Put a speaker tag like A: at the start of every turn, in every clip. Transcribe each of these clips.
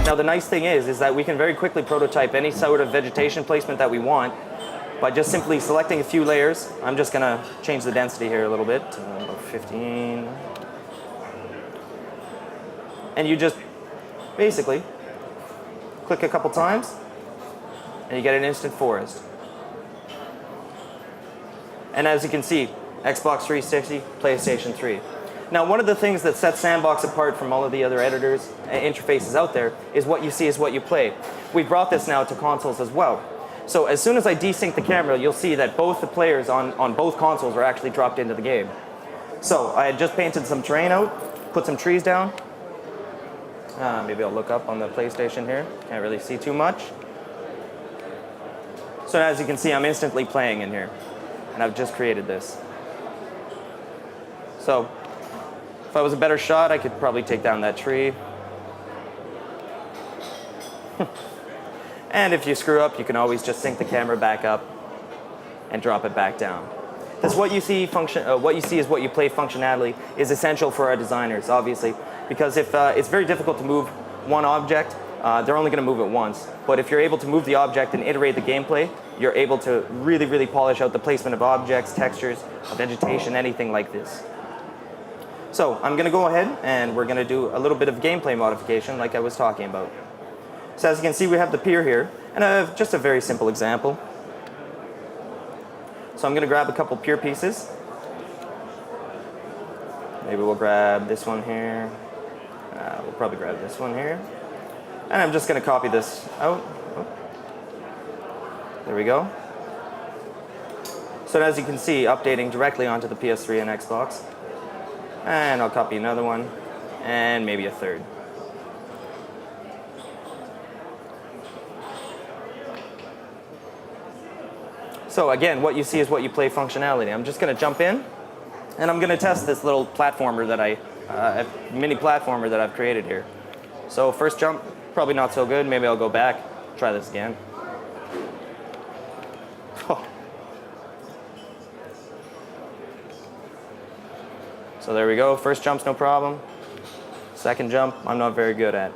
A: Now the nice thing is that we can very quickly prototype any sort of vegetation placement that we want by just simply selecting a few layers. I'm just gonna change the density here a little bit, about 15. And you just basically click a couple times and you get an instant forest. And as you can see, Xbox 360, PlayStation 3. Now, one of the things that sets Sandbox apart from all of the other editors and interfaces out there is what you see is what you play. We brought this now to consoles as well. So as soon as I desync the camera, you'll see that both the players on both consoles are actually dropped into the game. So I had just painted some terrain out, put some trees down. Maybe I'll look up on the PlayStation here. Can't really see too much. So as you can see, I'm instantly playing in here. And I've just created this. So if I was a better shot, I could probably take down that tree. And if you screw up, you can always just sync the camera back up and drop it back down. This what you see is what you play functionality is essential for our designers, obviously, because if it's very difficult to move one object, they're only going to move it once. But if you're able to move the object and iterate the gameplay, you're able to really, really polish out the placement of objects, textures, vegetation, anything like this. So I'm going to go ahead and we're going to do a little bit of gameplay modification like I was talking about. So as you can see, we have the pier here, and I have just a very simple example. So I'm going to grab a couple pier pieces. Maybe we'll grab this one here. We'll probably grab this one here. And I'm just going to copy this out. Oh. There we go. So as you can see, updating directly onto the PS3 and Xbox. And I'll copy another one, and maybe a third. So again, what you see is what you play functionality. I'm just going to jump in, and I'm going to test this little platformer that mini platformer that I've created here. So first jump, probably not so good. Maybe I'll go back, try this again. Oh. So there we go. First jump's no problem. Second jump, I'm not very good at.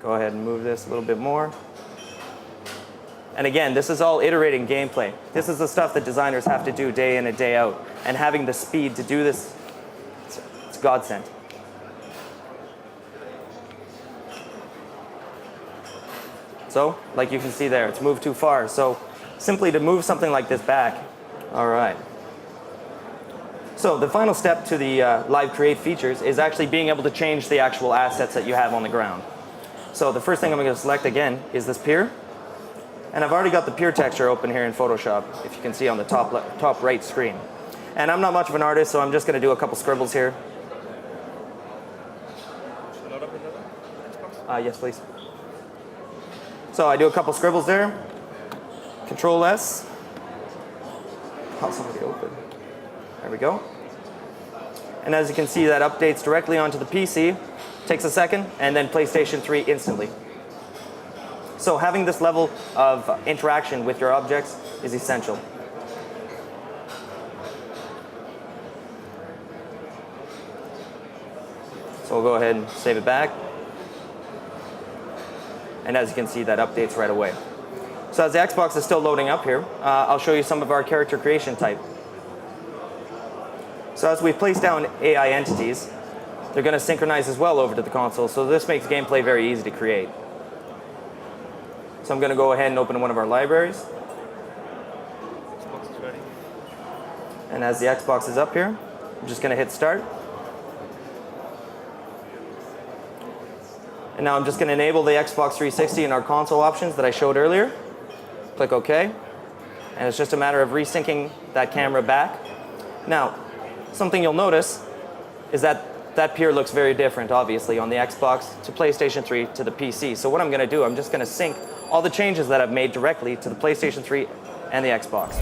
A: Go ahead and move this a little bit more. And again, this is all iterating gameplay. This is the stuff that designers have to do day in and day out. And having the speed to do this, it's godsend. So, like you can see there, it's moved too far. So, simply to move something like this back. All right. So, the final step to the Live Create features is actually being able to change the actual assets that you have on the ground. So, the first thing I'm going to select again is this pier. And I've already got the pier texture open here in Photoshop, if you can see on the top right screen. And I'm not much of an artist, so I'm just going to do a couple scribbles here. Yes, please. So I do a couple scribbles there. Control S. Oh, somebody open. There we go. And as you can see, that updates directly onto the PC. Takes a second, and then PlayStation 3 instantly. So having this level of interaction with your objects is essential. So we'll go ahead and save it back. And as you can see, that updates right away. So as the Xbox is still loading up here, I'll show you some of our character creation type. So as we place down AI entities, they're going to synchronize as well over to the console, so this makes gameplay very easy to create. So I'm going to go ahead and open one of our libraries.
B: Xbox is ready.
A: And as the Xbox is up here, I'm just going to hit start. And now I'm just going to enable the Xbox 360 in our console options that I showed earlier. Click OK. And it's just a matter of resyncing that camera back. Now, something you'll notice is that that pier looks very different, obviously, on the Xbox to PlayStation 3 to the PC. So what I'm going to do, I'm just going to sync all the changes that I've made directly to the PlayStation 3 and the Xbox.